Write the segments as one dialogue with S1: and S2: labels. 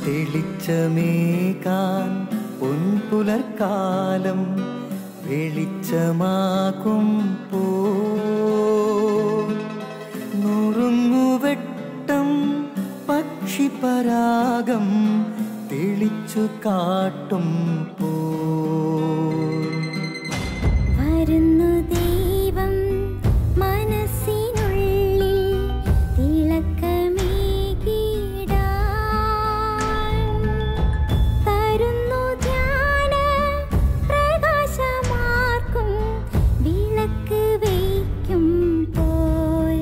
S1: തെളിച്ചമേകാൻ പൊൻപുലർക്കാലം വെളിച്ചമാകുമ്പോ നുറുങ്ങുവെട്ടം പക്ഷിപരാഗം തെളിച്ചു കാട്ടുമ്പോ
S2: വരുന്നു ദൈവം മനസ്സിനുള്ളിൽ തിളക്കമേകിടാൻ തരുന്നു ധ്യാന പ്രകാശമാർക്കും വിളക്ക് വയ്ക്കുമ്പോൾ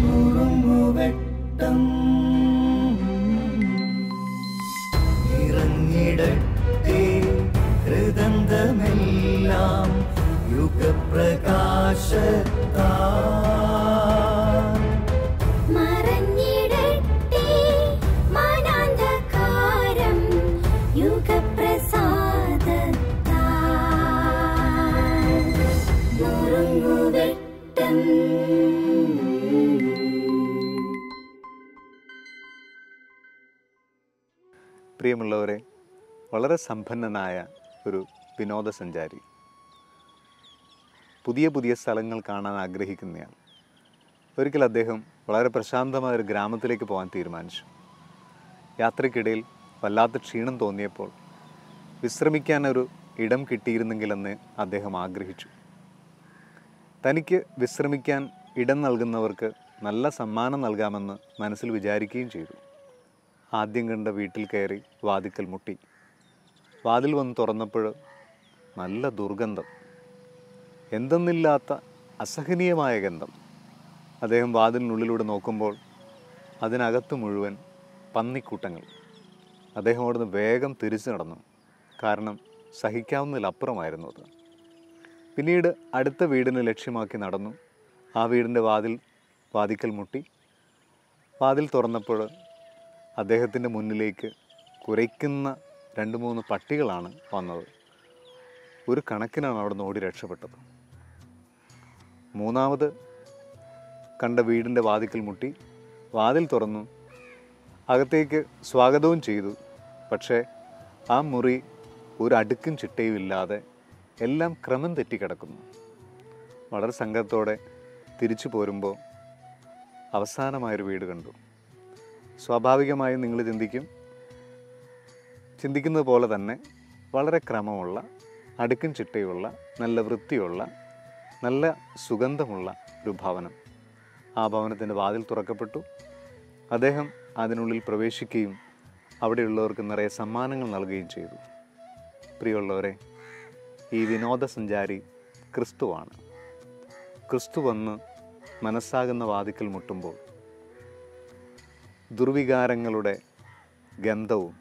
S1: നുറുങ്ങുവെട്ടം ഇറങ്ങിടട്ടെ ഹൃദന്തമെല്ലാം യുഗപ്രകാശത്താൽ
S2: മറഞ്ഞിടട്ടെ മനാന്ധകാരം യുഗപ്രസാദത്താൽ നുറുങ്ങുവെട്ടം.
S3: പ്രിയമുള്ളവരെ, വളരെ സമ്പന്നനായ ഒരു വിനോദസഞ്ചാരി, പുതിയ പുതിയ സ്ഥലങ്ങൾ കാണാൻ ആഗ്രഹിക്കുന്നയാൾ. ഒരിക്കൽ അദ്ദേഹം വളരെ പ്രശാന്തമായ ഒരു ഗ്രാമത്തിലേക്ക് പോകാൻ തീരുമാനിച്ചു. യാത്രയ്ക്കിടയിൽ വല്ലാത്ത ക്ഷീണം തോന്നിയപ്പോൾ വിശ്രമിക്കാനൊരു ഇടം കിട്ടിയിരുന്നെങ്കിലെന്ന് അദ്ദേഹം ആഗ്രഹിച്ചു. തനിക്ക് വിശ്രമിക്കാൻ ഇടം നൽകുന്നവർക്ക് നല്ല സമ്മാനം നൽകാമെന്ന് മനസ്സിൽ വിചാരിക്കുകയും ചെയ്തു. ആദ്യം കണ്ട വീട്ടിൽ കയറി വാതിക്കൽ മുട്ടി. വാതിൽ വന്ന് തുറന്നപ്പോൾ നല്ല ദുർഗന്ധം, എന്തെന്നില്ലാത്ത അസഹനീയമായ ഗന്ധം. അദ്ദേഹം വാതിലിനുള്ളിലൂടെ നോക്കുമ്പോൾ അതിനകത്ത് മുഴുവൻ പന്നിക്കൂട്ടങ്ങൾ. അദ്ദേഹം അവിടുന്ന് വേഗം തിരിച്ചു നടന്നു. കാരണം സഹിക്കാവുന്നതിലപ്പുറമായിരുന്നു അത്. പിന്നീട് അടുത്ത വീടിനെ ലക്ഷ്യമാക്കി നടന്നു. ആ വീടിൻ്റെ വാതിക്കൽ മുട്ടി. വാതിൽ തുറന്നപ്പോൾ അദ്ദേഹത്തിൻ്റെ മുന്നിലേക്ക് കുരയ്ക്കുന്ന 2-3 പട്ടികളാണ് വന്നത്. ഒരു കണക്കിനാണ് അവിടുന്ന് ഓടി രക്ഷപ്പെട്ടത്. മൂന്നാമത് കണ്ട വീടിൻ്റെ വാതിക്കൽ മുട്ടി. വാതിൽ തുറന്നു. അകത്തേക്ക് സ്വാഗതവും ചെയ്തു. പക്ഷേ ആ മുറി ഒരു അടുക്കും ചിട്ടയും ഇല്ലാതെ എല്ലാം ക്രമം തെറ്റിക്കിടക്കുന്നു. വളരെ സങ്കടത്തോടെ തിരിച്ചു പോരുമ്പോൾ അവസാനമായൊരു വീട് കണ്ടു. സ്വാഭാവികമായും നിങ്ങൾ ചിന്തിക്കുന്നത് പോലെ തന്നെ വളരെ ക്രമമുള്ള, അടുക്കും ചിട്ടയുള്ള, നല്ല വൃത്തിയുള്ള, നല്ല സുഗന്ധമുള്ള ഒരു ഭവനം. ആ ഭവനത്തിൻ്റെ വാതിൽ തുറക്കപ്പെട്ടു. അദ്ദേഹം അതിനുള്ളിൽ പ്രവേശിക്കുകയും അവിടെയുള്ളവർക്ക് നിറയെ സമ്മാനങ്ങൾ നൽകുകയും ചെയ്തു. പ്രിയമുള്ളവരെ, ഈ വിനോദസഞ്ചാരി ക്രിസ്തുവാണ്. ക്രിസ്തു വന്ന് മനസ്സാകുന്ന വാതിക്കൽ മുട്ടുമ്പോൾ ദുർവികാരങ്ങളുടെ ഗന്ധവും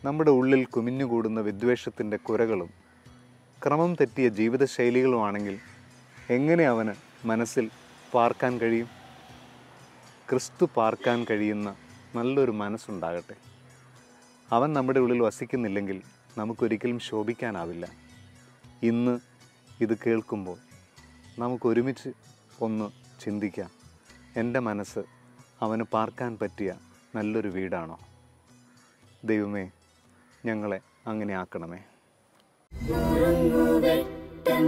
S3: നമ്മുടെ ഉള്ളിൽ കുമിഞ്ഞുകൂടുന്ന വിദ്വേഷത്തിൻ്റെ കുരകളും ക്രമം തെറ്റിയ ജീവിതശൈലികളുമാണെങ്കിൽ എങ്ങനെ അവന് മനസ്സിൽ പാർക്കാൻ കഴിയും? ക്രിസ്തു പാർക്കാൻ കഴിയുന്ന നല്ലൊരു മനസ്സുണ്ടാകട്ടെ. അവൻ നമ്മുടെ ഉള്ളിൽ വസിക്കുന്നില്ലെങ്കിൽ നമുക്കൊരിക്കലും ശോഭിക്കാനാവില്ല. ഇന്ന് ഇത് കേൾക്കുമ്പോൾ നമുക്കൊരുമിച്ച് ഒന്ന് ചിന്തിക്കാം. എൻ്റെ മനസ്സ് അവന് പാർക്കാൻ പറ്റിയ നല്ലൊരു വീടാണോ? ദൈവമേ, ഞങ്ങളെ അങ്ങനെ ആക്കണമേ.
S2: നുറുങ്ങുവെട്ടം.